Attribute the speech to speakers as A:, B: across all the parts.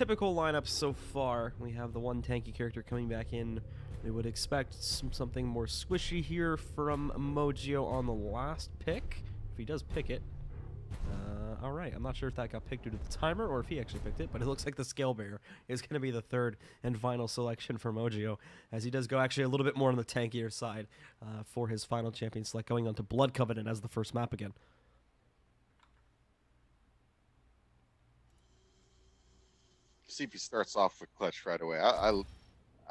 A: typical lineup so far. We have the one tanky character coming back in. We would expect something more squishy here from Mojio on the last pick, if he does pick it. All right, I'm not sure if that got picked due to the timer or if he actually picked it, but it looks like the Scale Bearer is going to be the third and final selection for Mojio, as he does go actually a little bit more on the tankier side for his final champion select, going on to Blood Covenant as the first map again.
B: See if he starts off with Clutch right away.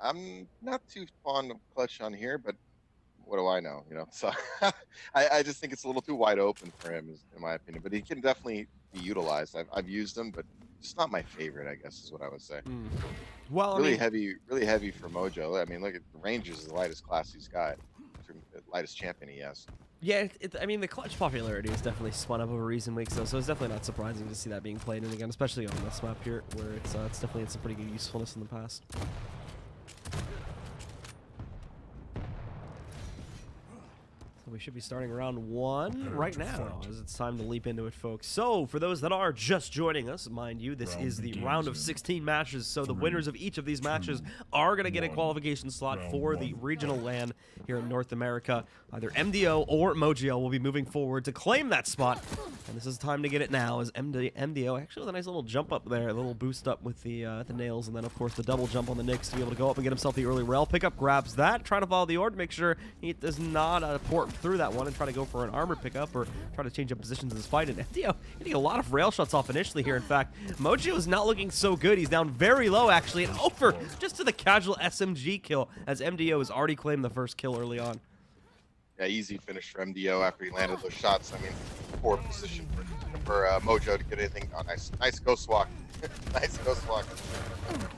B: I'm not too fond of Clutch on here, but what do I know? You know, so I just think it's a little too wide open for him, in my opinion. But he can definitely be utilized. I've used him, but it's not my favorite, I guess, is what I would say.
A: Well,
B: really heavy for Mojo. I mean, look at the Rangers is the lightest class he's got, the lightest champion he has.
A: Yeah, I mean, the Clutch popularity has definitely spun up over recent weeks, though, so it's definitely not surprising to see that being played in again, especially on this map here, where it's definitely had some pretty good usefulness in the past. We should be starting round 1 right now, as it's time to leap into it, folks. So, for those that are just joining us, mind you, this is the round of 16 matches, so the winners of each of these matches are going to get a qualification slot for the regional LAN here in North America. Either MDO or Mojio will be moving forward to claim that spot, and this is time to get it now, as MDO, actually with a nice little jump up there, a little boost up with the nails, and then, of course, the double jump on the Nyx to be able to go up and get himself the early rail pickup, grabs that, trying to follow the orb, make sure he does not port through that one and try to go for an armor pickup or try to change up positions in this fight. And MDO getting a lot of rail shots off initially here. In fact, Mojio is not looking so good. He's down very low, actually, and over just to the casual SMG kill, as MDO has already claimed the first kill early on.
B: Yeah, easy finish for MDO after he landed those shots. I mean, poor position for Mojo to get anything. Oh, nice ghost walk. Nice ghost walk.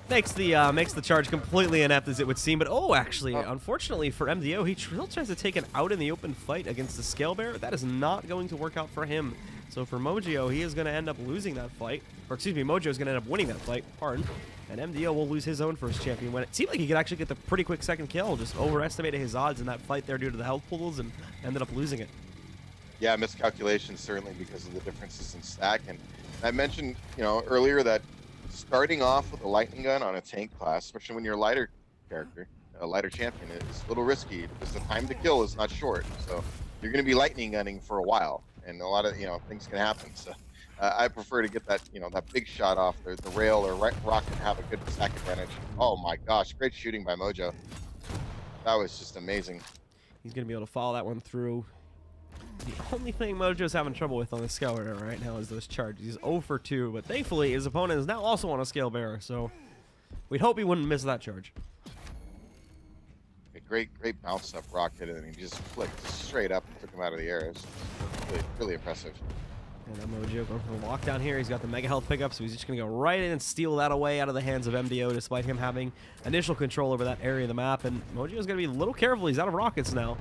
A: Makes the charge completely inept, as it would seem, but actually, unfortunately for MDO, he still tries to take an out in the open fight against the Scale Bearer. That is not going to work out for him. So for Mojio, he is going to end up losing that fight, or excuse me, Mojo is going to end up winning that fight, pardon, and MDO will lose his own first champion when it seemed like he could actually get the pretty quick second kill, just overestimated his odds in that fight there due to the health pools and ended up losing it. Yeah,
B: miscalculation certainly because of the differences in stack, and I mentioned, you know, earlier that starting off with a lightning gun on a tank class, especially when you're a lighter character, a lighter champion, is a little risky because the time to kill is not short. So you're going to be lightning gunning for a while, and a lot of things can happen. So I prefer to get that that big shot off the rail or rocket and have a good stack advantage. Oh my gosh, great shooting by Mojo. That was just amazing.
A: He's going to be able to follow that one through. The only thing Mojo's having trouble with on the Scale Bearer right now is those charges. He's 0 for 2, but thankfully his opponent is now also on a Scale Bearer, so we'd hope he wouldn't miss that charge.
B: A great bounce up rocket, and he just flicked straight up and took him out of the air. It's really impressive.
A: And then Mojio going for the lockdown here. He's got the mega health pickup, so he's just going to go right in and steal that away out of the hands of MDO, despite him having initial control over that area of the map. And Mojio's going to be a little careful. He's out of rockets now.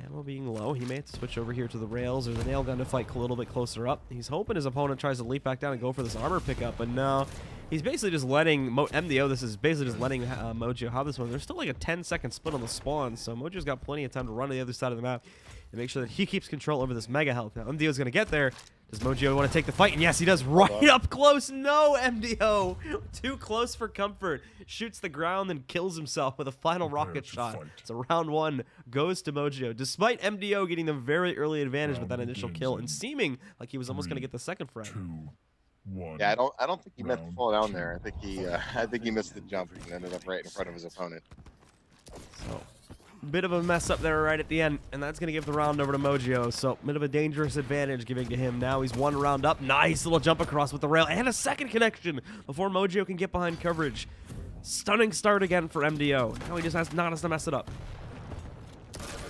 A: Ammo being low, he may have to switch over here to the rails or the nail gun to fight a little bit closer up. He's hoping his opponent tries to leap back down and go for this armor pickup, but no. He's basically just letting MDO, this is basically just letting Mojio have this one. There's still like a 10-second split on the spawn, so Mojo's got plenty of time to run to the other side of the map and make sure that he keeps control over this mega health. Now, MDO's going to get there. Does Mojio want to take the fight? And yes, he does, right up close. No, MDO. Too close for comfort. Shoots the ground and kills himself with a final rocket shot. So round 1 goes to Mojio, despite MDO getting the very early advantage with that initial kill and seeming like he was almost going to get the second frag.
B: Yeah, I don't think he meant to fall down there. I think he missed the jump and ended up right in front of his opponent.
A: So, bit of a mess up there right at the end, and that's going to give the round over to Mojio. So, bit of a dangerous advantage giving to him. Now he's 1 round up. Nice little jump across with the rail and a second connection before Mojio can get behind coverage. Stunning start again for MDO. Now he just has to mess it up.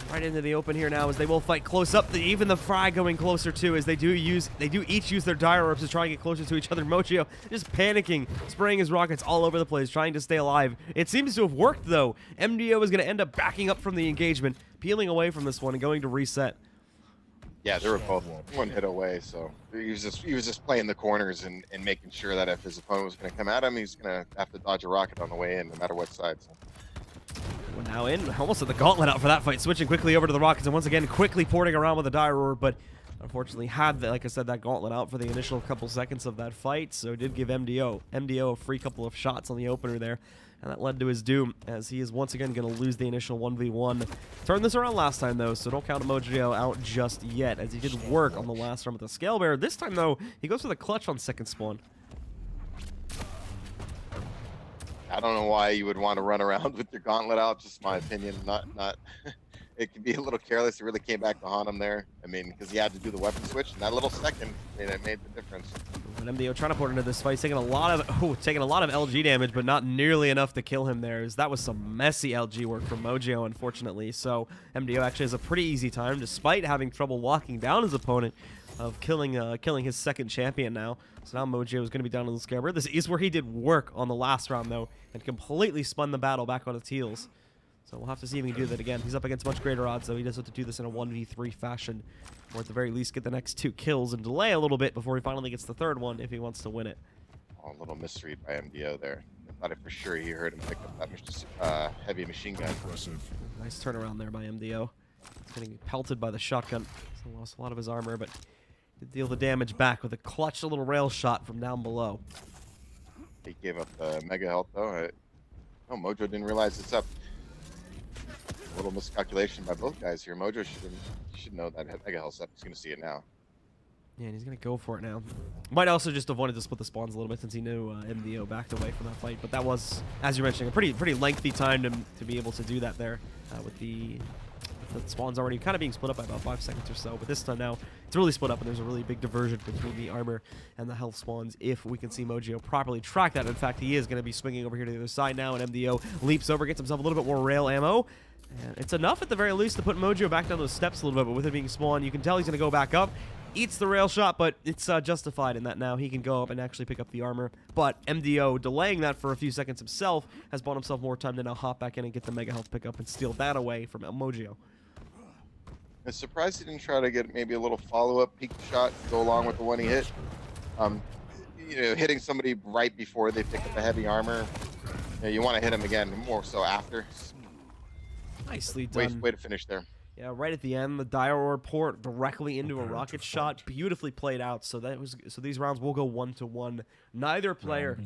A: Right into the open here now, as they will fight close up. Even the frag going closer too, as they do each use their dire orbs to try and get closer to each other. Mojio just panicking, spraying his rockets all over the place, trying to stay alive. It seems to have worked though. MDO is going to end up backing up from the engagement, peeling away from this one and going to reset.
B: Yeah, they were both 1 hit away, so he was just playing the corners and making sure that if his opponent was going to come at him, he's going to have to dodge a rocket on the way in, no matter what side. So.
A: We're now in, almost at the gauntlet out for that fight, switching quickly over to the rockets and once again quickly porting around with a dire orb, but Unfortunately, had, like I said, that gauntlet out for the initial couple seconds of that fight, so it did give MDO a free couple of shots on the opener there, and that led to his doom, as he is once again going to lose the initial 1v1. Turned this around last time, though, so don't count Mojo out just yet, as he did work on the last round with the Scale Bear. This time, though, he goes for the clutch on second spawn.
B: I don't know why you would want to run around with your gauntlet out, just my opinion. Not it could be a little careless. It really came back to haunt him there. I mean, because he had to do the weapon switch, and that little second, it made the difference.
A: And MDO trying to put into this fight, he's taking a lot of LG damage, but not nearly enough to kill him there. That was some messy LG work from Mojo, unfortunately. So MDO actually has a pretty easy time, despite having trouble locking down his opponent, of killing his second champion now. So now Mojo is going to be down on the Scare. This is where he did work on the last round, though, and completely spun the battle back on its heels. So we'll have to see if he can do that again. He's up against much greater odds, though. He does have to do this in a 1v3 fashion, or at the very least get the next 2 kills and delay a little bit before he finally gets the third one if he wants to win it.
B: Oh, a little misread by MDO there. I thought it for sure he heard him pick up that heavy machine gun.
A: Nice turnaround there by MDO. He's getting pelted by the shotgun. So lost a lot of his armor, but did deal the damage back with a clutch little rail shot from down below.
B: He gave up the mega health, though. Oh, Mojo didn't realize it's up. A little miscalculation by both guys here. Mojo should know that mega health's up. He's going to see it now.
A: Yeah, and he's going to go for it now. Might also just have wanted to split the spawns a little bit since he knew MDO backed away from that fight. But that was, as you're mentioning, a pretty lengthy time to be able to do that there with the spawns already kind of being split up by about 5 seconds or so. But this time now, it's really split up, and there's a really big diversion between the armor and the health spawns if we can see Mojo properly track that. In fact, he is going to be swinging over here to the other side now, and MDO leaps over, gets himself a little bit more rail ammo. And it's enough at the very least to put Mojo back down those steps a little bit, but with it being spawned, you can tell he's going to go back up. Eats the rail shot, but it's justified in that now he can go up and actually pick up the armor. But MDO, delaying that for a few seconds himself, has bought himself more time to now hop back in and get the mega health pickup and steal that away from Mojo.
B: I'm surprised he didn't try to get maybe a little follow-up peek shot to go along with the one he hit. You know, hitting somebody right before they pick up the heavy armor. You want to hit him again, more so after.
A: Nicely done.
B: Way to finish there.
A: Yeah, right at the end, the Dire port directly into a rocket shot, beautifully played out. So these rounds will go 1-1. Neither player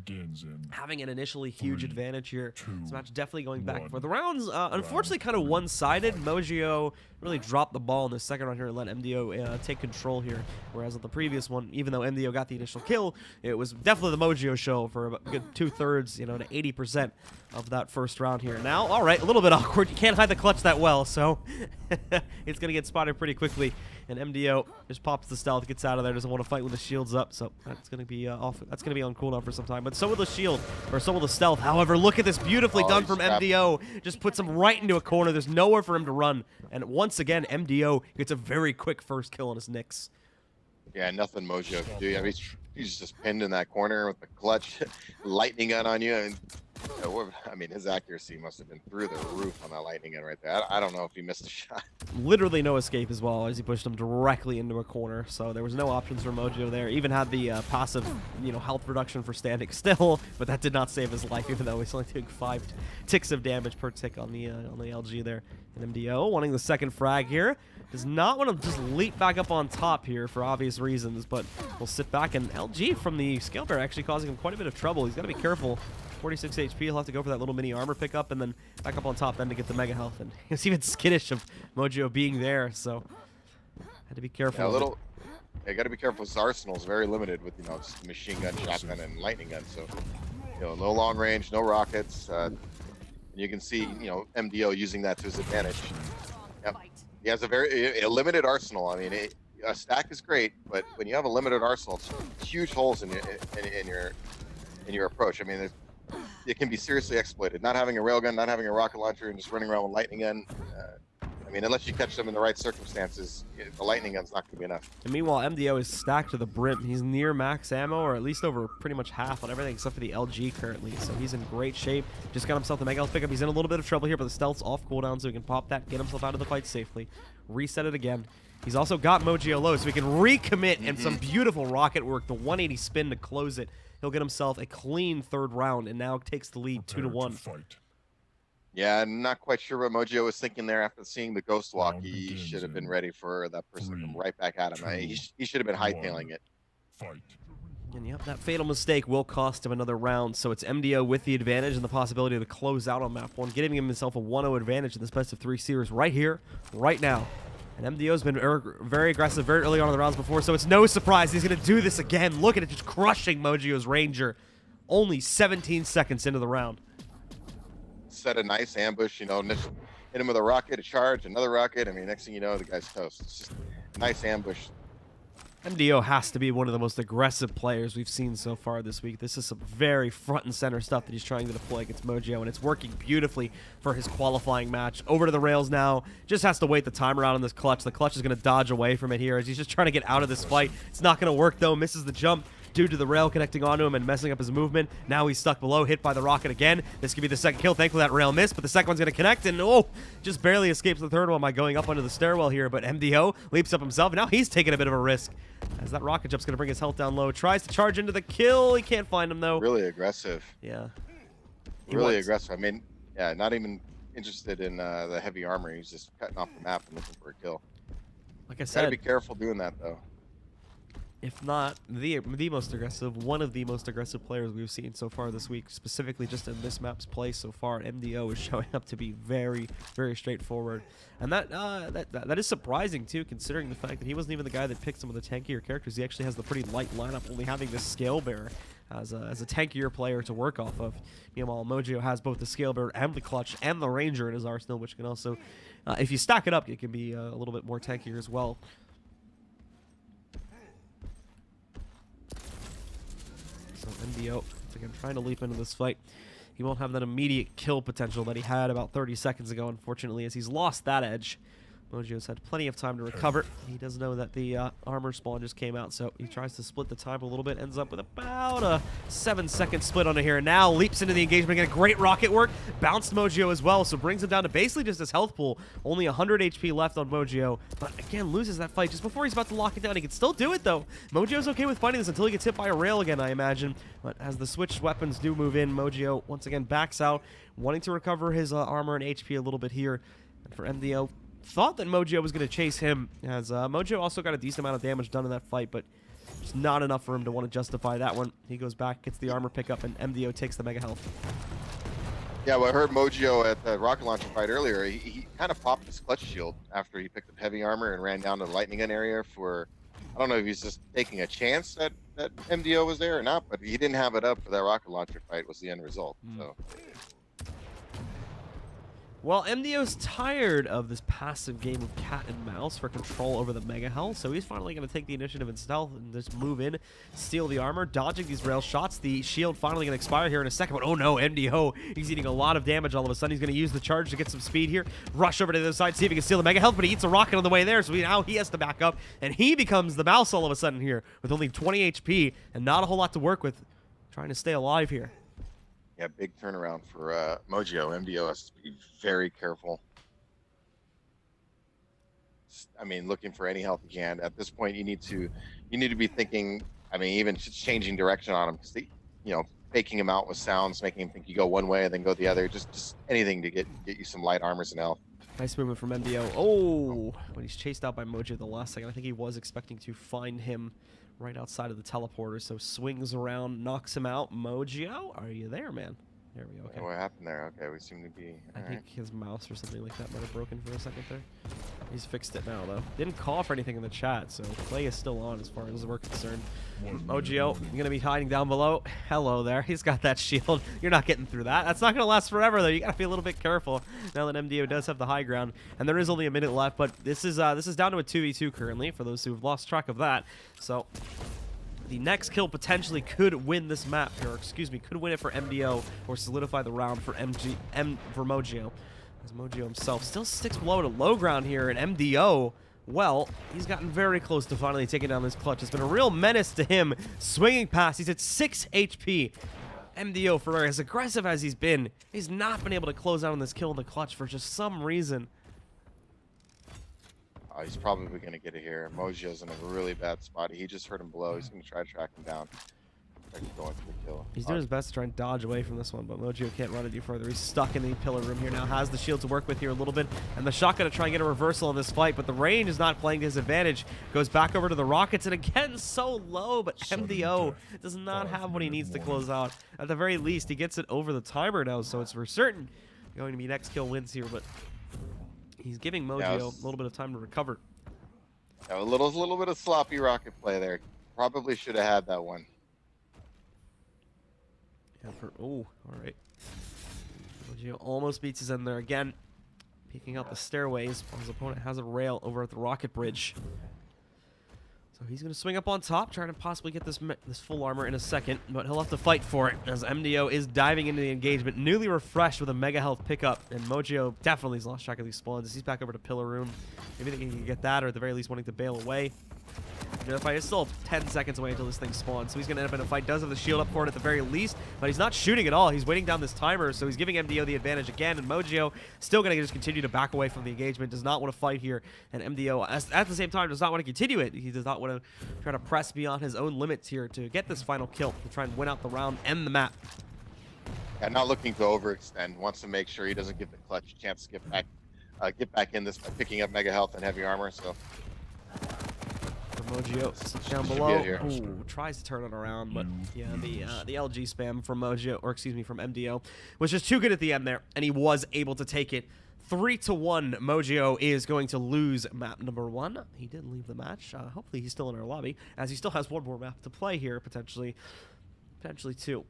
A: having an initially huge advantage here. This match definitely going back and forth. The rounds, unfortunately, kind of one-sided. Mojo really dropped the ball in the second round here and let MDO take control here. Whereas on the previous one, even though MDO got the initial kill, it was definitely the Mojo show for a good 2/3, to 80% of that first round here. Now, all right, a little bit awkward. You can't hide the clutch that well, so it's going to get spotted pretty quickly. And MDO just pops the stealth, gets out of there, doesn't want to fight with the shields up, so that's going to be off. That's going to be on cooldown for some time. But so will the shield, or so will the stealth. However, look at this, beautifully done from MDO. Just puts him right into a corner. There's nowhere for him to run. And once again, MDO gets a very quick first kill on his Nyx.
B: Yeah, nothing Mojo can do. I mean, he's just pinned in that corner with the clutch, lightning gun on you, and I mean, his accuracy must have been through the roof on that lightning gun right there. I don't know if he missed a shot. Literally
A: no escape as well, as he pushed him directly into a corner. So there was no options for Mojo there. Even had the passive, health reduction for standing still, but that did not save his life, even though he's only doing 5 ticks of damage per tick on the LG there. And MDO wanting the second frag here. Does not want to just leap back up on top here for obvious reasons, but we'll sit back. And LG from the Scale Bear actually causing him quite a bit of trouble. He's got to be careful. 46 HP, he'll have to go for that little mini armor pickup and then back up on top then to get the mega health. And he's even skittish of Mojo being there, so had to be careful.
B: Yeah, you got to be careful. His arsenal is very limited with, just machine gun, shotgun, and lightning gun. So, no long range, no rockets. You can see, MDO using that to his advantage. Yep. He has a limited arsenal. I mean, a stack is great, but when you have a limited arsenal, it's huge holes in your approach. I mean, it can be seriously exploited. Not having a railgun, not having a rocket launcher, and just running around with lightning gun. I mean, unless you catch them in the right circumstances, the lightning gun's not going to be enough.
A: And meanwhile, MDO is stacked to the brim. He's near max ammo, or at least over pretty much half on everything except for the LG currently. So he's in great shape. Just got himself the mega health pickup. He's in a little bit of trouble here, but the stealth's off cooldown, so he can pop that, get himself out of the fight safely, reset it again. He's also got Mojo low, so he can recommit and some beautiful rocket work, the 180 spin to close it. He'll get himself a clean third round and now takes the lead 2-1.
B: Yeah, I'm not quite sure what Mojo was thinking there after seeing the ghost walk. He should have been ready for that person to come right back at him. He should have been hightailing it.
A: And yep, that fatal mistake will cost him another round, so it's MDO with the advantage and the possibility to close out on map 1, getting himself a 1-0 advantage in this best of 3 series right here, right now. And MDO's been very aggressive very early on in the rounds before, so it's no surprise he's going to do this again. Look at it, just crushing Mojo's Ranger. Only 17 seconds into the round.
B: Set a nice ambush, you know, hit him with a rocket, a charge, another rocket. I mean, next thing you know, the guy's toast. It's just a nice ambush.
A: MDO has to be one of the most aggressive players we've seen so far this week. This is some very front and center stuff that he's trying to deploy against Mojo, and it's working beautifully for his qualifying match. Over to the rails now. Just has to wait the timer out on this clutch. The clutch is going to dodge away from it here as he's just trying to get out of this fight. It's not going to work, though. Misses the jump due to the rail connecting onto him and messing up his movement. Now he's stuck below, hit by the rocket again. This could be the second kill. Thankfully that rail missed, but the second one's going to connect, and oh, just barely escapes the third one by going up under the stairwell here. But MDO leaps up himself, and now he's taking a bit of a risk as that rocket jump's going to bring his health down low. Tries to charge into the kill. He can't find him, though.
B: Really aggressive.
A: Yeah.
B: Really aggressive. I mean, yeah, not even interested in the heavy armor. He's just cutting off the map and looking for a kill.
A: Like I said,
B: gotta be careful doing that, though.
A: If not the most aggressive, one of the most aggressive players we've seen so far this week, specifically just in this map's play so far. MDO is showing up to be very, very straightforward, and that is surprising too, considering the fact that he wasn't even the guy that picked some of the tankier characters. He actually has the pretty light lineup, only having this scale bearer as a tankier player to work off of. Meanwhile, Mojo has both the scale bearer and the clutch and the ranger in his arsenal, which can also, if you stack it up, it can be a little bit more tankier as well. So MDO, once again, trying to leap into this fight. He won't have that immediate kill potential that he had about 30 seconds ago, unfortunately, as he's lost that edge. Mojo's had plenty of time to recover. He does know that the armor spawn just came out, so he tries to split the time a little bit. Ends up with about a 7-second split on it here. And now leaps into the engagement again. Great rocket work. Bounced Mojo as well, so brings him down to basically just his health pool. Only 100 HP left on Mojo, but again, loses that fight just before he's about to lock it down. He can still do it, though. Mojo's okay with fighting this until he gets hit by a rail again, I imagine. But as the switched weapons do move in, Mojo once again backs out, wanting to recover his armor and HP a little bit here. And for MDO, thought that Mojo was going to chase him, as Mojo also got a decent amount of damage done in that fight, but just not enough for him to want to justify that one. He goes back, gets the armor pickup, and MDO takes the mega health.
B: Yeah, well, I heard Mojo at the rocket launcher fight earlier. He kind of popped his clutch shield after he picked up heavy armor and ran down to the lightning gun area for, I don't know if he's just taking a chance that MDO was there or not, but he didn't have it up for that rocket launcher fight was the end result. So.
A: Well, MDO's tired of this passive game of cat and mouse for control over the mega health, so he's finally going to take the initiative in stealth and just move in, steal the armor, dodging these rail shots. The shield finally going to expire here in a second, but oh no, MDO, he's eating a lot of damage all of a sudden. He's going to use the charge to get some speed here, rush over to the other side, see if he can steal the mega health, but he eats a rocket on the way there, so now he has to back up, and he becomes the mouse all of a sudden here with only 20 HP and not a whole lot to work with, trying to stay alive here.
B: Yeah, big turnaround for Mojo. MDO has to be very careful. I mean, looking for any help you can. At this point, you need to be thinking. I mean, even just changing direction on him, because faking him out with sounds, making him think you go one way and then go the other. Just anything to get you some light armors and health.
A: Nice movement from MDO. Oh, when he's chased out by Mojo the last second, I think he was expecting to find him right outside of the teleporter, so swings around, knocks him out. Mojo, are you there, man? There we go. Okay.
B: What happened there? Okay, we seem to be.
A: I think his mouse or something like that might have broken for a second there. He's fixed it now, though. Didn't call for anything in the chat, so play is still on as far as we're concerned. Mojo, you're going to be hiding down below. Hello there. He's got that shield. You're not getting through that. That's not going to last forever, though. You got to be a little bit careful now that MDO does have the high ground. And there is only a minute left, but this is down to a 2v2 currently, for those who've lost track of that. So the next kill potentially could win this map, or excuse me, could win it for MDO or solidify the round for Mojo. As Mojo himself still sticks below at a low ground here, and MDO, well, he's gotten very close to finally taking down this clutch. It's been a real menace to him, swinging past. He's at 6 HP. MDO, for as aggressive as he's been, he's not been able to close out on this kill in the clutch for just some reason.
B: He's probably going to get it here. Mojo's in a really bad spot. He just heard him below. He's going to try to track him down. expect going for the kill.
A: He's doing his best to try and dodge away from this one, but Mojo can't run any further. He's stuck in the pillar room here now, has the shield to work with here a little bit, and the shotgun to try and get a reversal in this fight, but the range is not playing to his advantage. Goes back over to the rockets, and again, so low, but MDO does not have what he needs to close out. At the very least, he gets it over the timer now, so it's for certain going to be next kill wins here, but he's giving Mojo a little bit of time to recover.
B: A little bit of sloppy rocket play there. Probably should have had that one.
A: Yeah, all right. Mojo almost beats his end there again. Peeking out the stairways while his opponent has a rail over at the rocket bridge. So he's going to swing up on top, trying to possibly get this full armor in a second, but he'll have to fight for it as MDO is diving into the engagement, newly refreshed with a mega health pickup, and Mojo definitely has lost track of these spawns. He's back over to Pillar Room. Maybe thinking he can get that, or at the very least wanting to bail away. The fight is still 10 seconds away until this thing spawns, so he's going to end up in a fight. Does have the shield up for it at the very least, but he's not shooting at all. He's waiting down this timer, so he's giving MDO the advantage again, and Mojo still going to just continue to back away from the engagement, does not want to fight here, and MDO, at the same time, does not want to continue it. He does not want to try to press beyond his own limits here to get this final kill, to try and win out the round and the map.
B: Yeah, not looking to overextend. Wants to make sure he doesn't give the clutch a chance to get back in this by picking up mega health and heavy armor, so...
A: Mojo sits down below. Ooh, tries to turn it around, but yeah, the LG spam from Mojo, or excuse me, from MDO, was just too good at the end there, and he was able to take it. 3-1. Mojo is going to lose map number 1. He did leave the match. Hopefully, he's still in our lobby, as he still has one more map to play here, potentially 2.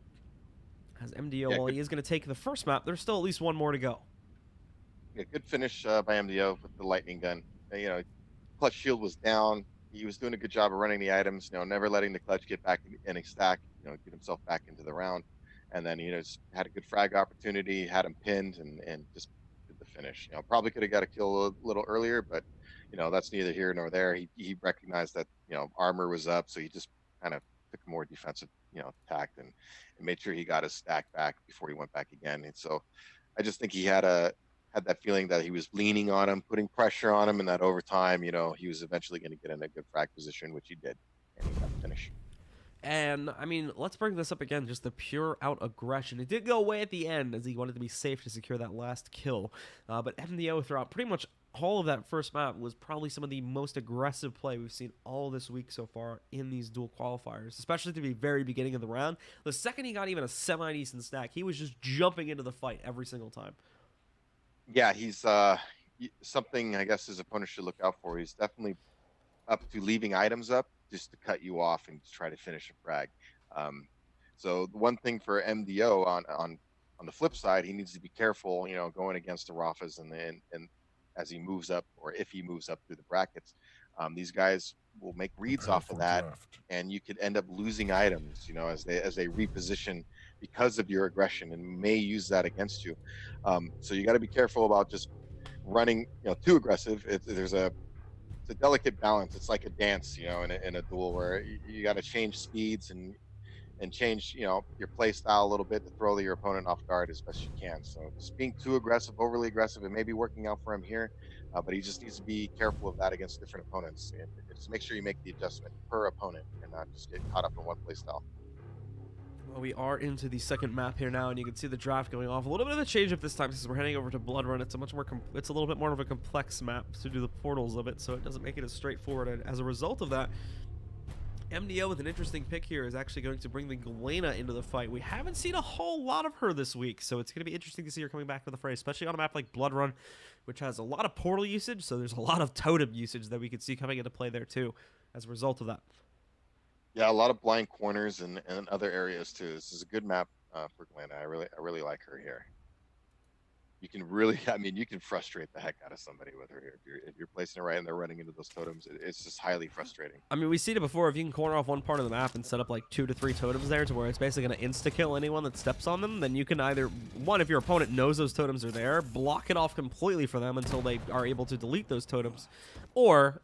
A: As MDO, while he is going to take the first map, there's still at least one more to go.
B: Yeah, good finish by MDO with the lightning gun. You know, clutch shield was down. He was doing a good job of running the items, you know, never letting the clutch get back in a stack, you know, get himself back into the round. And then, you know, just had a good frag opportunity, had him pinned, and just did the finish. You know, probably could have got a kill a little earlier, but, you know, that's neither here nor there. He recognized that, you know, armor was up, so he just kind of took a more defensive, you know, tact and made sure he got his stack back before he went back again. And so I just think he had that feeling that he was leaning on him, putting pressure on him, and that over time, you know, he was eventually going to get in a good frag position, which he did, and he got the finish.
A: And, I mean, let's bring this up again, just the pure out aggression. It did go away at the end, as he wanted to be safe to secure that last kill. But MDO throughout pretty much all of that first map was probably some of the most aggressive play we've seen all this week so far in these dual qualifiers, especially at the very beginning of the round. The second he got even a semi-decent stack, he was just jumping into the fight every single time.
B: Yeah, he's something I guess his opponent should look out for. He's definitely up to leaving items up just to cut you off and try to finish a frag. So the one thing for MDO on the flip side, he needs to be careful, you know, going against the Rafas and as he moves up, or if he moves up through the brackets, these guys will make reads off of that, and you could end up losing items, you know, as they reposition because of your aggression, and may use that against you. So you got to be careful about just running, you know, too aggressive. It's a delicate balance. It's like a dance, you know, in a duel where you got to change speeds and change, you know, your play style a little bit to throw your opponent off guard as best you can. So just being too aggressive, overly aggressive, it may be working out for him here, but he just needs to be careful of that against different opponents. And just make sure you make the adjustment per opponent and not just get caught up in one play style.
A: Well, we are into the second map here now, and you can see the draft going off. A little bit of a change up this time since we're heading over to Blood Run. It's a much more, it's a little bit more of a complex map to do the portals of it, so it doesn't make it as straightforward. And as a result of that, MDO with an interesting pick here is actually going to bring the Galena into the fight. We haven't seen a whole lot of her this week, so it's going to be interesting to see her coming back to the fray, especially on a map like Blood Run, which has a lot of portal usage, so there's a lot of totem usage that we could see coming into play there too as a result of that.
B: Yeah, a lot of blind corners and other areas too. This is a good map for Galena. I really like her here. You can really, I mean, you can frustrate the heck out of somebody with her here. If you're placing it right and they're running into those totems, it's just highly frustrating.
A: I mean, we've seen it before. If you can corner off one part of the map and set up like 2 to 3 totems there to where it's basically going to insta-kill anyone that steps on them, then you can either, one, if your opponent knows those totems are there, block it off completely for them until they are able to delete those totems. Or,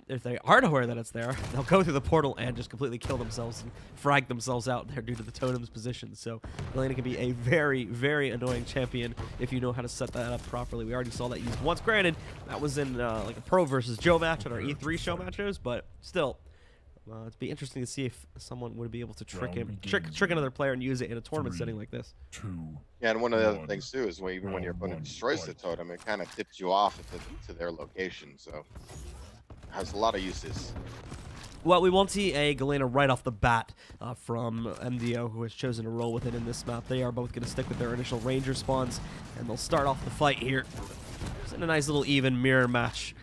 A: if they aren't aware that it's there, they'll go through the portal and just completely kill themselves and frag themselves out there due to the totem's position. So, Galena can be a very, very annoying champion if you know how to set that up properly. We already saw that used once. Granted, that was in like a Pro versus Joe match at our E3 show matches, but still, It'd be interesting to see if someone would be able to trick another player and use it in a tournament setting like this.
B: Yeah, and one of the other things too is even when your opponent destroys the totem, it kind of tips you off to their location. So it has a lot of uses.
A: Well, we won't see a Galena right off the bat from MDO, who has chosen to roll with it in this map. They are both going to stick with their initial Ranger spawns, and they'll start off the fight here. It's in a nice little even mirror match.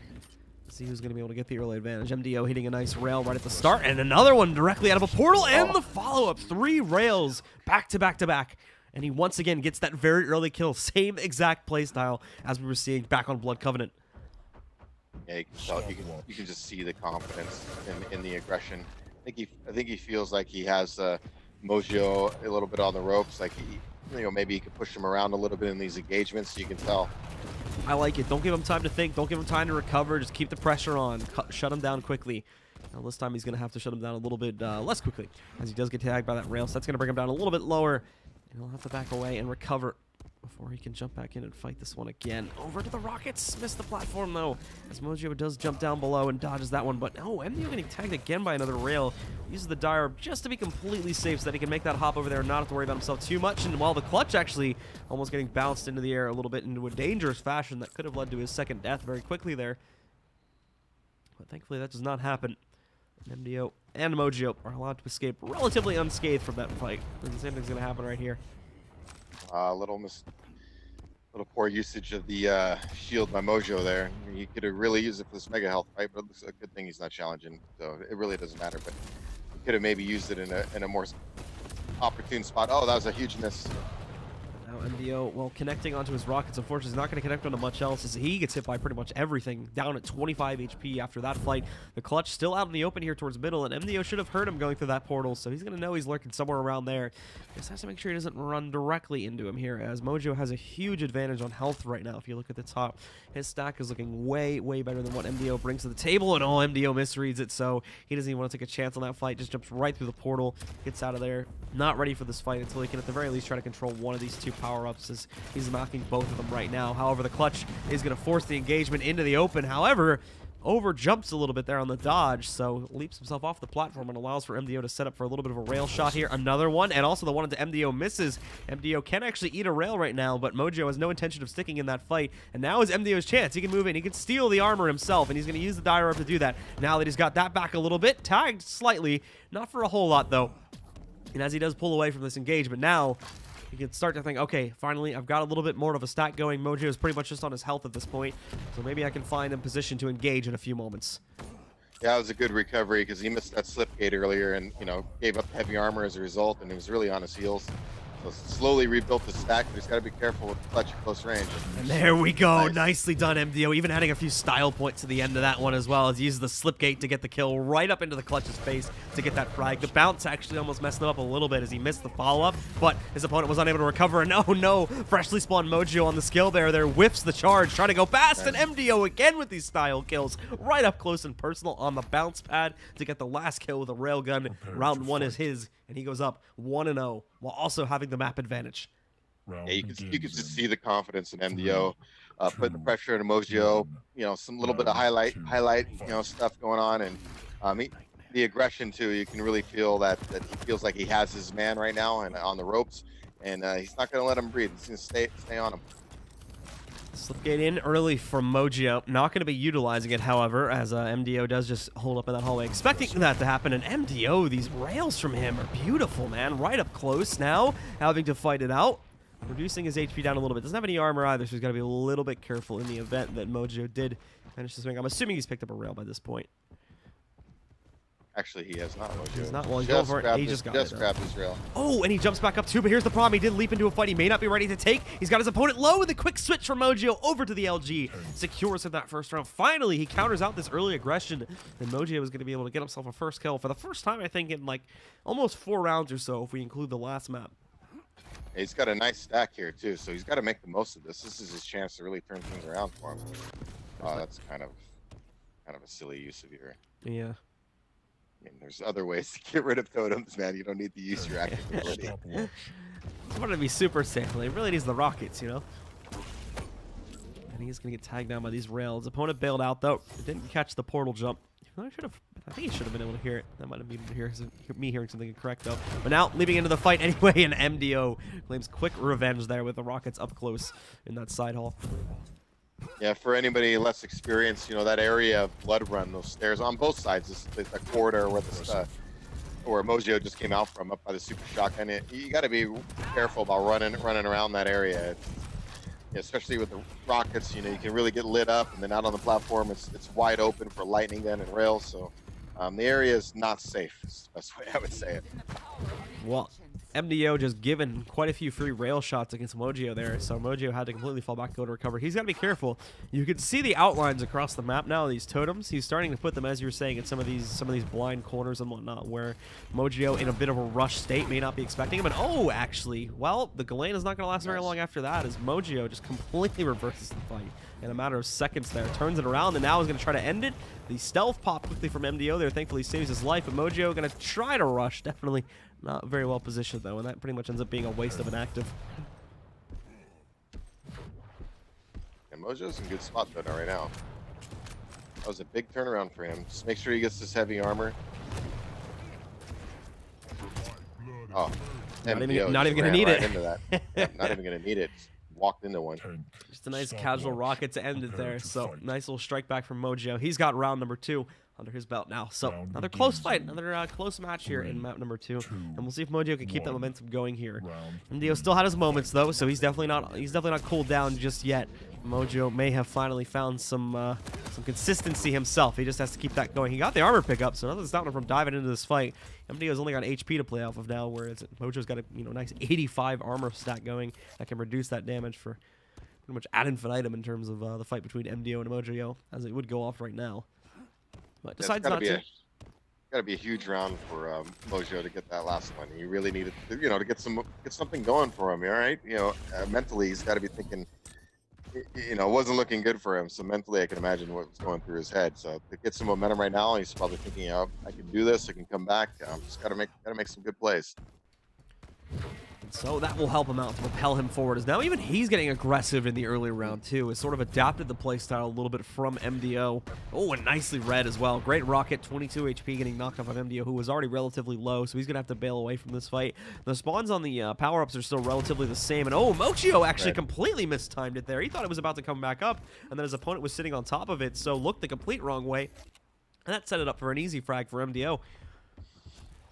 A: See who's going to be able to get the early advantage. MDO hitting a nice rail right at the start, and another one directly out of a portal, and the follow-up. 3 rails back to back to back. And he once again gets that very early kill. Same exact playstyle as we were seeing back on Blood Covenant.
B: Yeah, you can just see the confidence in the aggression. I think he feels like he has Mojo a little bit on the ropes. Like maybe he could push him around a little bit in these engagements. So you can tell.
A: I like it. Don't give him time to think. Don't give him time to recover. Just keep the pressure on. Shut him down quickly. Now this time he's going to have to shut him down a little bit less quickly, as he does get tagged by that rail. So that's going to bring him down a little bit lower. And he'll have to back away and recover before he can jump back in and fight this one again. Over to the Rockets. Missed the platform, though, as Mojo does jump down below and dodges that one. But, oh, MDO getting tagged again by another rail. Uses the dire just to be completely safe so that he can make that hop over there and not have to worry about himself too much. And while the clutch actually almost getting bounced into the air a little bit into a dangerous fashion that could have led to his second death very quickly there. But thankfully that does not happen. And MDO and Mojo are allowed to escape relatively unscathed from that fight. And the same thing's going to happen right here.
B: Little poor usage of the shield by Mojo there. He could have really used it for this mega health fight, but it's a good thing he's not challenging, so it really doesn't matter. But he could have maybe used it in a more opportune spot. Oh, that was a huge miss.
A: Now MDO, well, connecting onto his rockets, unfortunately, is not going to connect onto much else as he gets hit by pretty much everything, down at 25 HP after that fight. The clutch still out in the open here towards middle, and MDO should have heard him going through that portal, so he's going to know he's lurking somewhere around there. Just has to make sure he doesn't run directly into him here, as Mojo has a huge advantage on health right now. If you look at the top, his stack is looking way, way better than what MDO brings to the table, and all MDO misreads it, so he doesn't even want to take a chance on that fight. Just jumps right through the portal, gets out of there. Not ready for this fight until he can, at the very least, try to control one of these 2 power-ups, as he's knocking both of them right now. However, the clutch is going to force the engagement into the open. However, over jumps a little bit there on the dodge, so leaps himself off the platform and allows for MDO to set up for a little bit of a rail shot here. Another one, and also the one into MDO misses. MDO can actually eat a rail right now, but Mojo has no intention of sticking in that fight, and now is MDO's chance. He can move in, he can steal the armor himself, and he's going to use the dire up to do that. Now that he's got that back a little bit, tagged slightly, not for a whole lot though. And as he does pull away from this engagement, now you can start to think, okay, finally, I've got a little bit more of a stack going. Mojo is pretty much just on his health at this point, so maybe I can find him positioned to engage in a few moments.
B: Yeah, it was a good recovery because he missed that slip gate earlier and, gave up heavy armor as a result, and he was really on his heels. So slowly rebuilt the stack, but he's got to be careful with the clutch at close range.
A: And there we go. Nicely done, MDO. Even adding a few style points to the end of that one as well, as he uses the slip gate to get the kill right up into the clutch's face to get that frag. The bounce actually almost messed him up a little bit as he missed the follow-up, but his opponent was unable to recover. And oh no, freshly spawned Mojo on the skill there whiffs the charge, trying to go past, and MDO again with these style kills, right up close and personal on the bounce pad to get the last kill with a railgun. Round 1 is his, and he goes up 1-0 while also having the map advantage.
B: Yeah, you can just see the confidence in MDO, putting the pressure on Mojo. Some little bit of highlight, stuff going on, and the aggression too. You can really feel that he feels like he has his man right now and on the ropes, and he's not going to let him breathe. He's going to stay on him.
A: Slipgate in early from Mojo. Not going to be utilizing it, however, as MDO does just hold up in that hallway, expecting that to happen. And MDO, these rails from him are beautiful, man. Right up close now, having to fight it out. Reducing his HP down a little bit. Doesn't have any armor either, so he's got to be a little bit careful in the event that Mojo did manage to swing. I'm assuming he's picked up a rail by this point.
B: Actually, he has not.
A: He's not. Well, he's going for it. He just
B: grabbed his rail.
A: Oh, and he jumps back up too, but here's the problem. He did leap into a fight he may not be ready to take. He's got his opponent low with a quick switch from Mojo over to the LG. Secures in that first round. Finally, he counters out this early aggression, and Mojo is going to be able to get himself a first kill for the first time, I think, in like almost 4 rounds or so, if we include the last map.
B: He's got a nice stack here, too, so he's got to make the most of this. This is his chance to really turn things around for him. That's kind of a silly use of your...
A: Yeah.
B: I mean, there's other ways to get rid of totems, man. You don't need to use your active ability.
A: I want to be super safe. He really needs the rockets, And he's going to get tagged down by these rails. Opponent bailed out, though. Didn't catch the portal jump. I should have I think he should have been able to hear it. That might have been me hearing something incorrect, though. But now, leaping into the fight anyway, and MDO claims quick revenge there with the Rockets up close in that side hall.
B: Yeah, for anybody less experienced, you know, that area of Blood Run, those stairs on both sides, the corridor where where Mojo just came out from, up by the super shotgun. You got to be careful about running around that area. Especially with the rockets, you know, you can really get lit up, and then out on the platform, it's wide open for lightning gun and rails. So the area is not safe. Is the best way I would say it.
A: Well, MDO just given quite a few free rail shots against Mojo there, so Mojo had to completely fall back, go to recover. He's got to be careful. You can see the outlines across the map now, these totems. He's starting to put them, as you were saying, in some of these blind corners and whatnot, where Mojo, in a bit of a rush state, may not be expecting him. And oh, actually, well, the Ghislaine is not going to last very long after that, as Mojo just completely reverses the fight in a matter of seconds there. Turns it around, and now is going to try to end it. The stealth pop quickly from MDO there thankfully saves his life, but Mojo going to try to rush. Definitely not very well positioned, though, and that pretty much ends up being a waste of an active.
B: And Mojo's in a good spot though right now. That was a big turnaround for him. Just make sure he gets this heavy armor. Oh,
A: not even going to need it.
B: Into that. Yeah, not even going to need it. Just walked into one.
A: Just a nice casual rocket to end it there. So nice little strike back from Mojo. He's got round number 2 under his belt now. So another close fight, another close match here in map number 2, and we'll see if Mojo can keep that momentum going here. MDO still had his moments though, so he's definitely not cooled down just yet. Mojo may have finally found some consistency himself. He just has to keep that going. He got the armor pickup, so nothing's stopping him from diving into this fight. MDO's only got HP to play off of now, whereas Mojo's got a nice 85 armor stack going that can reduce that damage for pretty much ad infinitum in terms of the fight between MDO and Mojo, as it would go off right now. But decides not to.
B: Got to be a huge round for Mojo to get that last one. He really needed, to get something going for him. All right, mentally he's got to be thinking. It wasn't looking good for him. So mentally, I can imagine what was going through his head. So to get some momentum right now, he's probably thinking, I can do this. I can come back. Just gotta make some good plays.
A: So that will help him out to propel him forward, as now even he's getting aggressive in the early round too. Has sort of adapted the playstyle a little bit from MDO. Oh, and nicely read as well. Great rocket, 22 HP getting knocked off of MDO, who was already relatively low, so he's going to have to bail away from this fight. The spawns on the power-ups are still relatively the same, and oh, Mojo actually completely mistimed it there. He thought it was about to come back up, and then his opponent was sitting on top of it, so looked the complete wrong way, and that set it up for an easy frag for MDO.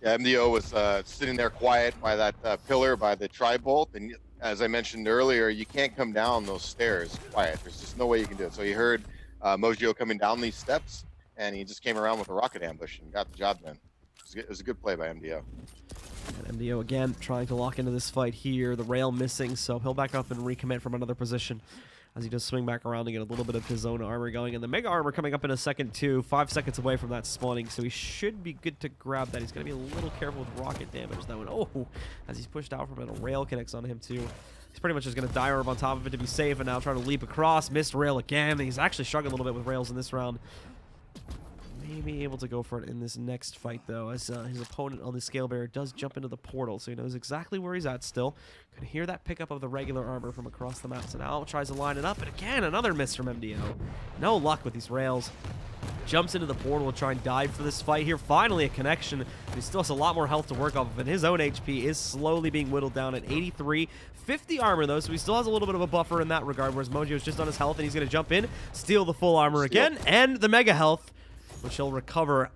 B: Yeah, MDO was sitting there quiet by that pillar, by the tri-bolt, and as I mentioned earlier, you can't come down those stairs quiet. There's just no way you can do it. So he heard Mojo coming down these steps, and he just came around with a rocket ambush and got the job done. It was a good play by MDO.
A: And MDO again trying to lock into this fight here. The rail missing, so he'll back up and recommit from another position as he does swing back around to get a little bit of his own armor going. And the mega armor coming up in a second too, 5 seconds away from that spawning, so he should be good to grab that. He's going to be a little careful with rocket damage though. And oh, as he's pushed out from it, a rail connects on him too. He's pretty much just going to die orb on top of it to be safe, and now trying to leap across. Missed rail again. He's actually struggling a little bit with rails in this round. May be able to go for it in this next fight though, as his opponent on the scale bearer does jump into the portal, so he knows exactly where he's at still. Can hear that pickup of the regular armor from across the map, so now tries to line it up, and again another miss from MDO. No luck with these rails. Jumps into the portal to try and dive for this fight here. Finally a connection. He still has a lot more health to work off of, and his own HP is slowly being whittled down at 83. 50 armor though, so he still has a little bit of a buffer in that regard, whereas Mojo's just on his health, and he's going to jump in, steal the full armor again, and the mega health, which he'll recover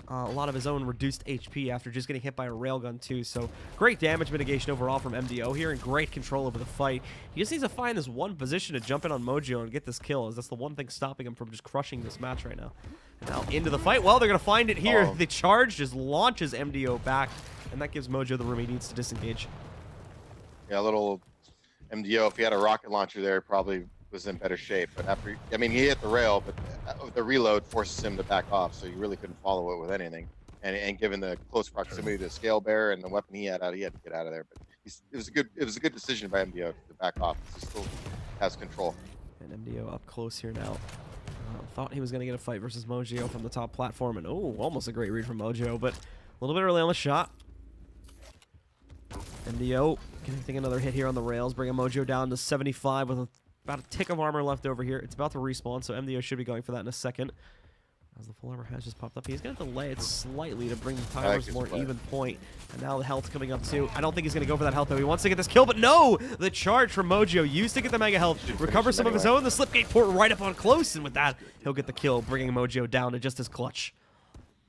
A: a lot of his own reduced HP after just getting hit by a railgun too. So great damage mitigation overall from MDO here, and great control over the fight. He just needs to find this one position to jump in on Mojo and get this kill, as that's the one thing stopping him from just crushing this match right now. And now into the fight. Well, they're going to find it here. The charge just launches MDO back, and that gives Mojo the room he needs to disengage.
B: Yeah, a little MDO, if he had a rocket launcher there, probably was in better shape. But after, he hit the rail, but the reload forces him to back off, so you really couldn't follow it with anything. And given the close proximity to the scale bearer and the weapon he had to get out of there. But it was a good decision by MDO to back off. He still has control.
A: And MDO up close here now. Thought he was going to get a fight versus Mojo from the top platform, and oh, almost a great read from Mojo, but a little bit early on the shot. MDO getting another hit here on the rails, bringing Mojo down to 75 with about a tick of armor left over here. It's about to respawn, so MDO should be going for that in a second. As the full armor has just popped up, he's going to delay it slightly to bring the timers more even point. And now the health coming up too. I don't think he's going to go for that health though. He wants to get this kill, but no! The charge from Mojo used to get the mega health, recover some of his own. The slipgate port right up on close, and with that, he'll get the kill, bringing Mojo down to just his clutch.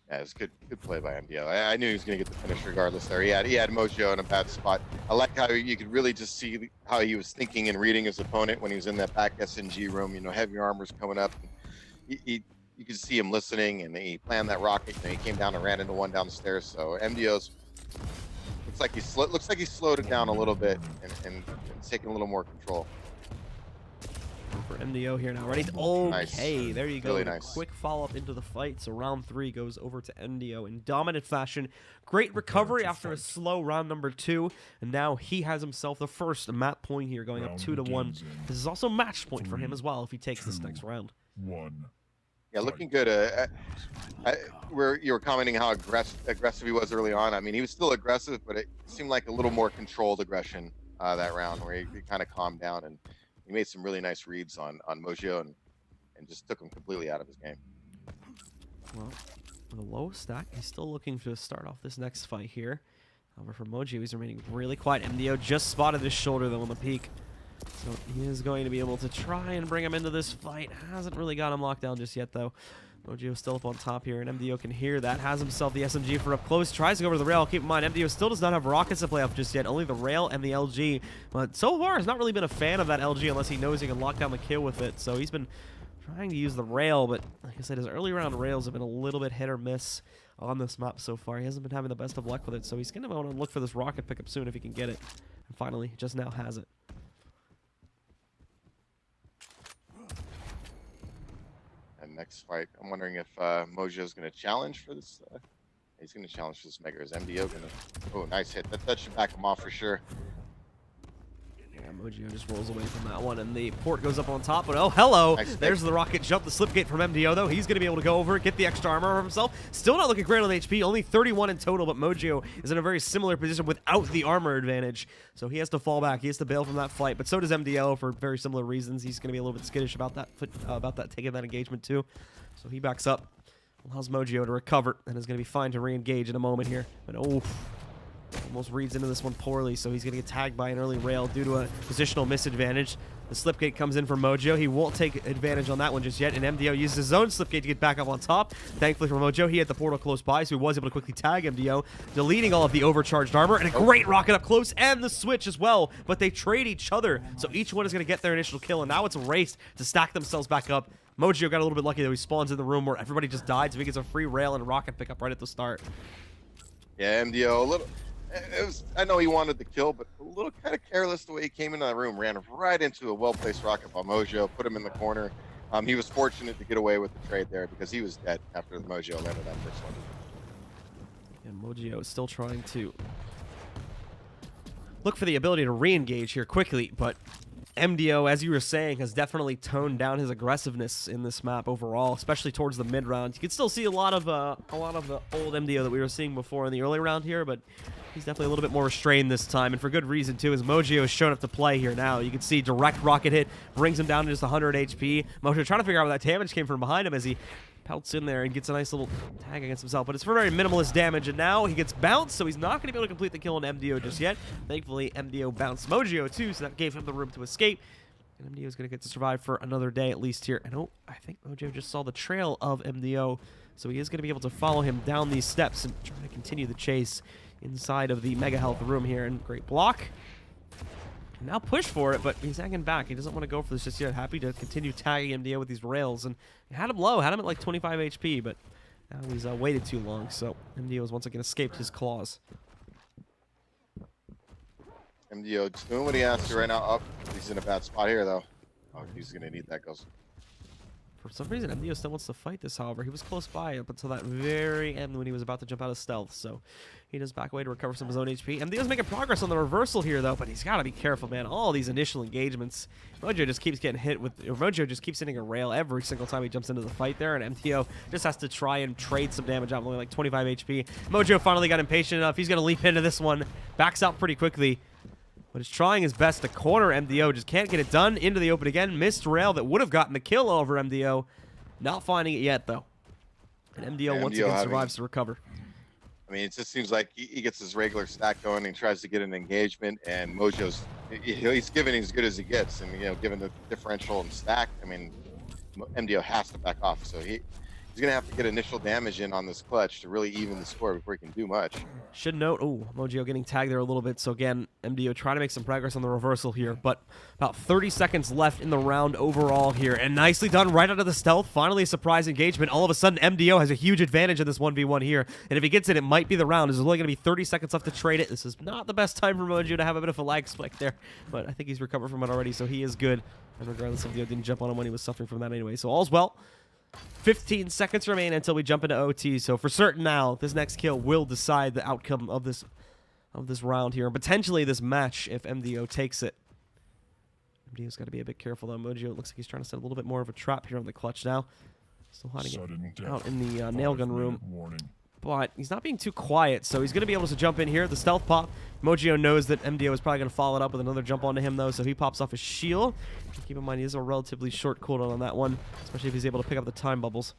B: Yeah, it was good play by MDO. I knew he was going to get the finish regardless there. He had Mojo in a bad spot. I like how you could really just see how he was thinking and reading his opponent when he was in that back SNG room. You know, heavy armor's coming up. You could see him listening, and he planned that rocket. And he came down and ran into one down the stairs. So MDO's looks like he slowed it down a little bit and taking a little more control.
A: For MDO here now, ready? Okay, there you go.
B: Really nice.
A: Quick follow-up into the fight. So round 3 goes over to MDO in dominant fashion. Great recovery after a slow round number 2, and now he has himself the first map point here, going up 2-1. This is also match point for him as well if he takes this next round.
B: Yeah, looking good. Where you were commenting how aggressive he was early on. I mean, he was still aggressive, but it seemed like a little more controlled aggression that round, where he kind of calmed down and he made some really nice reads on Mojo and just took him completely out of his game.
A: Well, with a low stack, he's still looking to start off this next fight here. However, for Mojo, he's remaining really quiet. MDO just spotted his shoulder, though, on the peak. So he is going to be able to try and bring him into this fight. Hasn't really got him locked down just yet, though. Mojo still up on top here, and MDO can hear that. Has himself the SMG for up close. Tries to go over to the rail. Keep in mind, MDO still does not have rockets to play off just yet. Only the rail and the LG. But so far, has not really been a fan of that LG unless he knows he can lock down the kill with it. So he's been trying to use the rail, but like I said, his early round rails have been a little bit hit or miss on this map so far. He hasn't been having the best of luck with it, so he's going to want to look for this rocket pickup soon if he can get it. And finally, he just now has it.
B: Next fight, I'm wondering if Mojo's going to challenge for this. He's going to challenge for this mega. Is MDO going to? Oh, nice hit. That should back him off for sure.
A: Yeah, Mojo just rolls away from that one, and the port goes up on top. But oh, hello!
B: Nice.
A: There's the rocket jump, the slipgate from MDO, though. He's going to be able to go over it, get the extra armor for himself. Still not looking great on HP, only 31 in total, but Mojo is in a very similar position without the armor advantage. So he has to fall back. He has to bail from that fight, but so does MDO for very similar reasons. He's going to be a little bit skittish about that, taking that engagement too. So he backs up, allows Mojo to recover, and is going to be fine to re-engage in a moment here. But oh, almost reads into this one poorly, so he's going to get tagged by an early rail due to a positional misadvantage. The slipgate comes in for Mojo. He won't take advantage on that one just yet, and MDO uses his own slipgate to get back up on top. Thankfully for Mojo, he had the portal close by, so he was able to quickly tag MDO, deleting all of the overcharged armor, and a great rocket up close, and the switch as well, but they trade each other, so each one is going to get their initial kill, and now it's a race to stack themselves back up. Mojo got a little bit lucky, though. He spawns in the room where everybody just died, so he gets a free rail and rocket pickup right at the start.
B: Yeah, MDO, a little... I know he wanted the kill, but a little kind of careless the way he came into that room. Ran right into a well-placed rocket by Mojo, put him in the corner. He was fortunate to get away with the trade there because he was dead after the Mojo landed that first one.
A: And Mojo is still trying to look for the ability to re-engage here quickly, but MDO, as you were saying, has definitely toned down his aggressiveness in this map overall, especially towards the mid round. You can still see a lot of the old MDO that we were seeing before in the early round here, but he's definitely a little bit more restrained this time, and for good reason too, as Mojo has shown up to play here now. You can see direct rocket hit brings him down to just 100 HP. Mojo trying to figure out where that damage came from behind him as he pelts in there and gets a nice little tag against himself, but it's for very minimalist damage, and now he gets bounced, so he's not going to be able to complete the kill on MDO just yet. Thankfully, MDO bounced Mojo too, so that gave him the room to escape, and MDO is going to get to survive for another day at least here. And oh, I think Mojo just saw the trail of MDO, so he is going to be able to follow him down these steps and try to continue the chase inside of the mega health room here. And great block. Now push for it, but he's hanging back. He doesn't want to go for this just yet. Happy to continue tagging MDO with these rails, and he had him low, had him at like 25 HP, but now he's waited too long, so MDO has once again escaped his claws.
B: MDO just doing what he has to right now. Up, he's in a bad spot here though. Oh, he's gonna need that ghost.
A: For some reason, MDO still wants to fight this, however. He was close by up until that very end when he was about to jump out of stealth, so he does back away to recover some of his own HP. MDO's making progress on the reversal here, though, but he's got to be careful, man. All these initial engagements, Mojo just keeps getting hit with... Mojo just keeps hitting a rail every single time he jumps into the fight there, and MDO just has to try and trade some damage out, only like 25 HP. Mojo finally got impatient enough. He's going to leap into this one. Backs out pretty quickly, but is trying his best to corner MDO. Just can't get it done. Into the open again. Missed rail that would have gotten the kill over MDO. Not finding it yet, though. And MDO
B: Yeah,
A: once
B: MDO
A: again survives to recover.
B: I mean, it just seems like he gets his regular stack going and he tries to get an engagement, and Mojo's he's giving as good as he gets, and given the differential and stack, I mean, MDO has to back off. So he's gonna have to get initial damage in on this clutch to really even the score before he can do much.
A: Should note, oh, Mojo getting tagged there a little bit. So again, MDO trying to make some progress on the reversal here, but about 30 seconds left in the round overall here, and nicely done right out of the stealth. Finally a surprise engagement. All of a sudden, MDO has a huge advantage in this 1v1 here, and if he gets it might be the round. There's only going to be 30 seconds left to trade it. This is not the best time for Mojo to have a bit of a lag spike there, but I think he's recovered from it already, so he is good. And regardless, MDO didn't jump on him when he was suffering from that anyway, so all's well. 15 seconds remain until we jump into OT, so for certain now, this next kill will decide the outcome of this round here, and potentially this match if MDO takes it. MDO's got to be a bit careful though. Mojo, it looks like he's trying to set a little bit more of a trap here on the clutch now. Still hiding it out in the nail gun room. But he's not being too quiet, so he's going to be able to jump in here. The stealth pop. Mojo knows that MDO is probably going to follow it up with another jump onto him, though, so he pops off his shield. Keep in mind, he has a relatively short cooldown on that one, especially if he's able to pick up the time bubbles.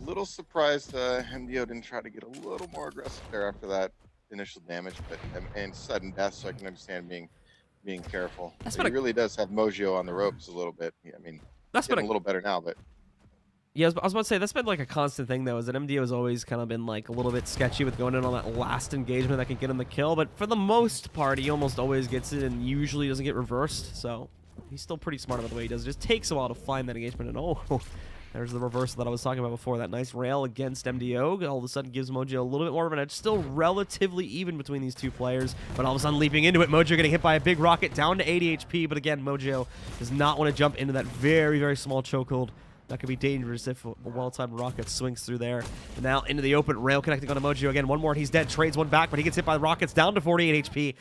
B: Little surprised MDO didn't try to get a little more aggressive there after that initial damage, but and sudden death, so I can understand being careful. He really does have Mojo on the ropes a little bit. Yeah, I mean, that's getting a little better now, but.
A: Yeah, I was about to say, that's been like a constant thing, though, is that MDO has always kind of been like a little bit sketchy with going in on that last engagement that can get him the kill, but for the most part, he almost always gets it and usually doesn't get reversed, so he's still pretty smart about the way he does it. It just takes a while to find that engagement, and oh, there's the reversal that I was talking about before. That nice rail against MDO all of a sudden gives Mojo a little bit more of an edge. Still relatively even between these two players, but all of a sudden leaping into it, Mojo getting hit by a big rocket down to 80 HP, but again, Mojo does not want to jump into that very, very small chokehold. That could be dangerous if a well-timed rocket swings through there. And now into the open, rail connecting onto Mojo again. One more and he's dead. Trades one back, but he gets hit by the rockets down to 48 HP.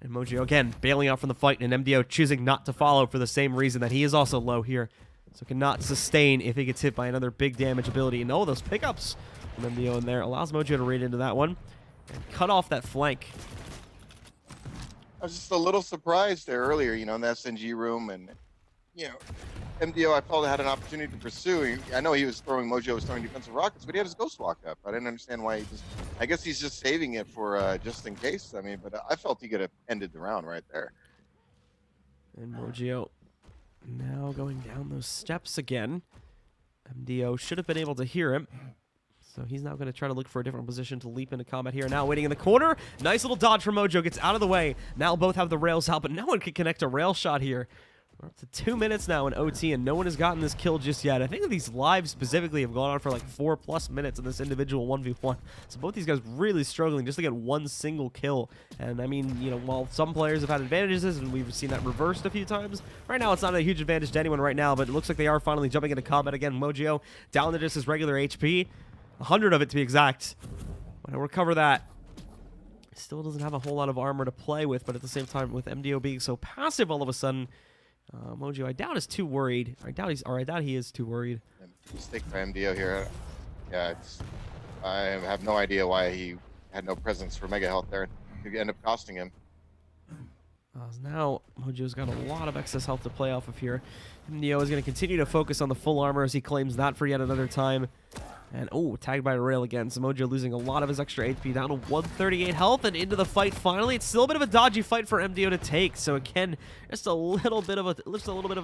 A: And Mojo again bailing out from the fight, and MDO choosing not to follow for the same reason that he is also low here. So cannot sustain if he gets hit by another big damage ability. And oh, those pickups from MDO in there allows Mojo to raid into that one and cut off that flank.
B: I was just a little surprised there earlier, in the SNG room, and MDO I felt had an opportunity to pursue. I know Mojo was throwing defensive rockets, but he had his ghost walk up. I didn't understand why I guess he's just saving it for just in case. I mean, but I felt he could have ended the round right there.
A: And Mojo now going down those steps again. MDO should have been able to hear him. So he's now going to try to look for a different position to leap into combat here. Now waiting in the corner. Nice little dodge from Mojo. Gets out of the way. Now both have the rails out, but no one can connect a rail shot here. We're up to 2 minutes now in OT, and no one has gotten this kill just yet. I think that these lives specifically have gone on for like 4+ minutes in this individual 1v1. So both these guys really struggling just to get one single kill. And I mean, while some players have had advantages, and we've seen that reversed a few times, right now it's not a huge advantage to anyone right now, but it looks like they are finally jumping into combat again. Mojo down to just his regular HP. 100 of it to be exact. I'll recover that. Still doesn't have a whole lot of armor to play with, but at the same time, with MDO being so passive all of a sudden, Mojo, I doubt is too worried. I doubt he is too worried.
B: Mistake by MDO here. Yeah, I have no idea why he had no presence for Mega Health there. It could end up costing him.
A: Now Mojo's got a lot of excess health to play off of here. MDO is going to continue to focus on the full armor as he claims that for yet another time. And oh, tagged by a rail again. So Mojo losing a lot of his extra HP down to 138 health and into the fight finally. It's still a bit of a dodgy fight for MDO to take. So again, just a little bit of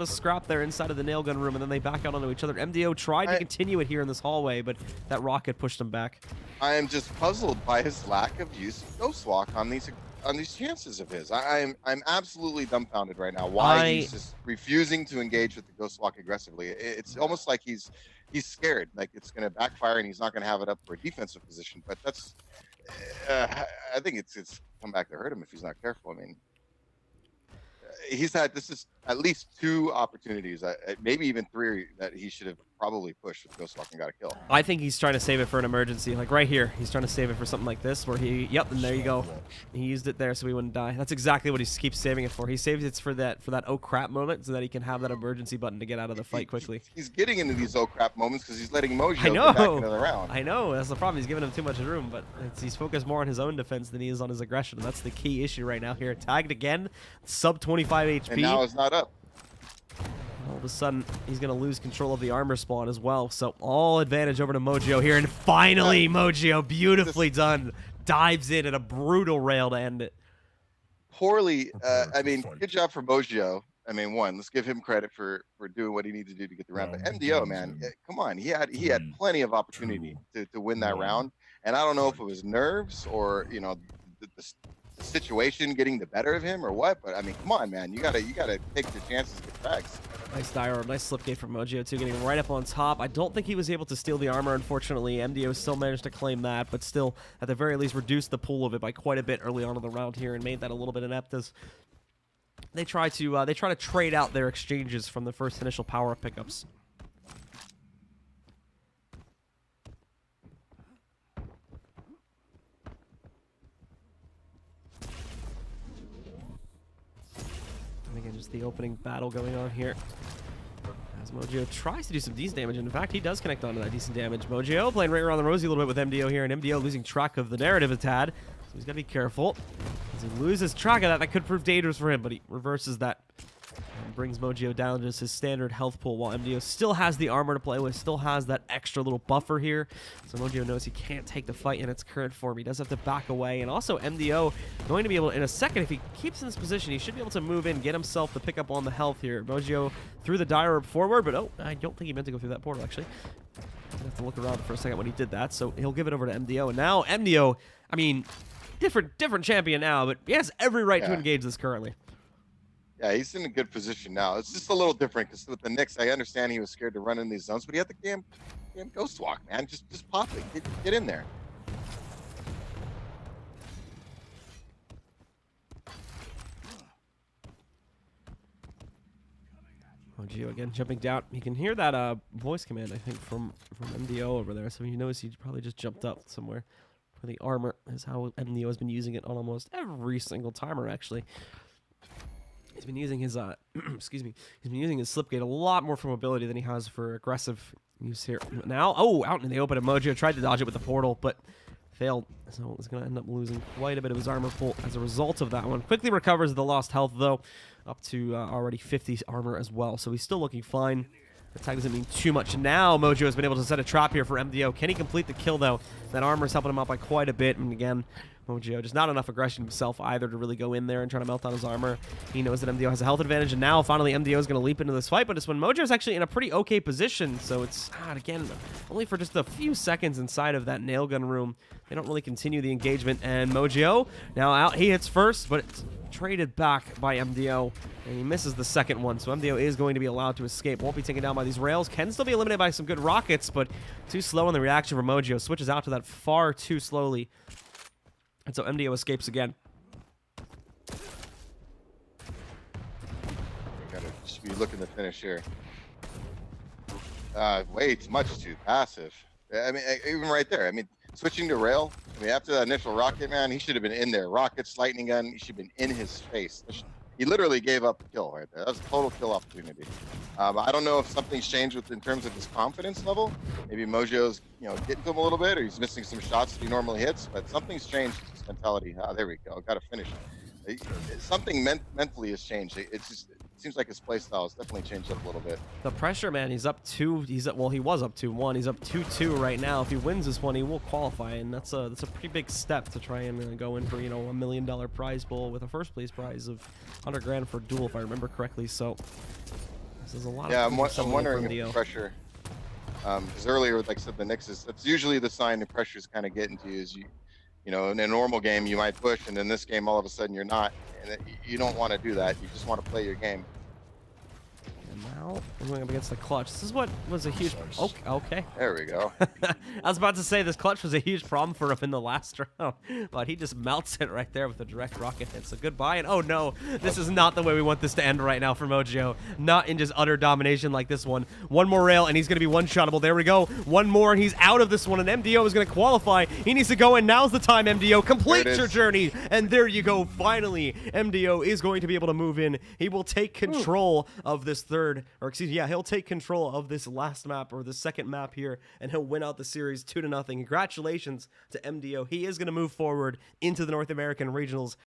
A: a scrap there inside of the nail gun room, and then they back out onto each other. MDO tried to continue it here in this hallway, but that rocket pushed him back.
B: I am just puzzled by his lack of use of Ghost Walk on these chances of his. I'm absolutely dumbfounded right now. Why he's just refusing to engage with the Ghost Walk aggressively. It's almost like he's scared, like it's going to backfire and he's not going to have it up for a defensive position. But that's, I think it's come back to hurt him if he's not careful. I mean, this is at least 2 opportunities, maybe even 3, that he should have probably pushed with Ghost Walk and got a kill.
A: I think he's trying to save it for an emergency, like right here. He's trying to save it for something like this, where and there you go. He used it there so he wouldn't die. That's exactly what he keeps saving it for. He saves it for that oh crap moment, so that he can have that emergency button to get out of the fight quickly.
B: He's getting into these oh crap moments because he's letting Mojo get back into the round.
A: I know, that's the problem. He's giving him too much room, but he's focused more on his own defense than he is on his aggression. That's the key issue right now here. Tagged again, sub 25 HP.
B: And now it's not up.
A: Well, of a sudden, he's going to lose control of the armor spawn as well. So all advantage over to Mojo here. And finally, Mojo, beautifully done, dives in at a brutal rail to end it.
B: Poorly. I mean, good job for Mojo. I mean, let's give him credit for doing what he needed to do to get the round. But MDO, man, come on, he had plenty of opportunity to win that round. And I don't know if it was nerves or the situation getting the better of him or what. But I mean, come on, man, you gotta take your chances with frags.
A: Nice die, nice slip gate from Mojo too, getting right up on top. I don't think he was able to steal the armor, unfortunately. MDO still managed to claim that, but still, at the very least, reduced the pool of it by quite a bit early on in the round here and made that a little bit inept as they try to trade out their exchanges from the first initial power-up pickups. And again, just the opening battle going on here. As Mojo tries to do some decent damage. And in fact, he does connect onto that decent damage. Mojo playing right around the rosy a little bit with MDO here, and MDO losing track of the narrative a tad. So he's got to be careful. As he loses track of that could prove dangerous for him, but he reverses that and brings Mojo down to just his standard health pool, while MDO still has the armor to play with, still has that extra little buffer here. So Mojo knows he can't take the fight in its current form. He does have to back away, and also MDO going to be able to, in a second, if he keeps in this position, he should be able to move in, get himself the pickup on the health here. Mojo threw the dire orb forward, but I don't think he meant to go through that portal, actually. Gonna have to look around for a second when he did that, so he'll give it over to MDO. And now MDO, I mean, different champion now, but he has every right to engage this currently.
B: Yeah, he's in a good position now. It's just a little different because with the Knicks, I understand he was scared to run in these zones, but he had the damn ghost walk, man. Just pop it. Get in there.
A: Gio again jumping down. You can hear that voice command, I think, from MDO over there. So you notice he probably just jumped up somewhere. For the armor is how MDO has been using it on almost every single timer, actually. He's been using his excuse me. He's been using his slipgate a lot more for mobility than he has for aggressive use here. Now, out in the open, Mojo tried to dodge it with the portal, but failed. So he's going to end up losing quite a bit of his armor pool as a result of that one. Quickly recovers the lost health, though, up to already 50 armor as well. So he's still looking fine. The tag doesn't mean too much. Now Mojo has been able to set a trap here for MDO. Can he complete the kill, though? That armor is helping him out by quite a bit. And again, Mojo just not enough aggression himself either to really go in there and try to melt down his armor. He knows that MDO has a health advantage, and now finally MDO is going to leap into this fight, but it's when Mojo is actually in a pretty okay position. So it's, again, only for just a few seconds inside of that nail gun room. They don't really continue the engagement, and Mojo now out. He hits first, but it's traded back by MDO, and he misses the second one. So MDO is going to be allowed to escape. Won't be taken down by these rails. Can still be eliminated by some good rockets, but too slow in the reaction for Mojo. Switches out to that far too slowly. And so MDO escapes again.
B: Gotta just be looking to finish here. Way too passive. I mean, even right there. I mean, switching to rail. I mean, after that initial rocket, man, he should have been in there. Rockets, lightning gun. He should have been in his face. He literally gave up the kill right there. That was a total kill opportunity. I don't know if something's changed in terms of his confidence level. Maybe Mojo's, getting to him a little bit, or he's missing some shots that he normally hits. But something's changed in his mentality. There we go. Got to finish. Something mentally has changed. It seems like his play style has definitely changed up a little bit.
A: The pressure, man. He's up 2. Well, he was up 2-1. He's up 2-2 right now. If he wins this one, he will qualify, and that's a pretty big step to try and go in for $1 million prize pool with a first place prize of 100 grand for DueL, if I remember correctly. So this is a lot.
B: Yeah, I'm wondering if the pressure. Because earlier, like I said, the Knicks that's usually the sign the pressure's kind of getting to you. Is in a normal game you might push, and in this game all of a sudden you're not, and you don't want to do that. You just want to play your game.
A: And now we're going up against the clutch. This is what was a huge. Okay.
B: There we go.
A: I was about to say this clutch was a huge problem for him in the last round, but he just melts it right there with a direct rocket hit. So goodbye. And oh no, this is not the way we want this to end right now for Mojo. Not in just utter domination like this one. One more rail and he's going to be one-shottable. There we go. One more and he's out of this one. And MDO is going to qualify. He needs to go in. Now's the time, MDO. Complete your journey. And there you go. Finally, MDO is going to be able to move in. He will take control of this he'll take control of this last map, or the second map here, and he'll win out the series 2-0. Congratulations to MDO. He is going to move forward into the North American Regionals.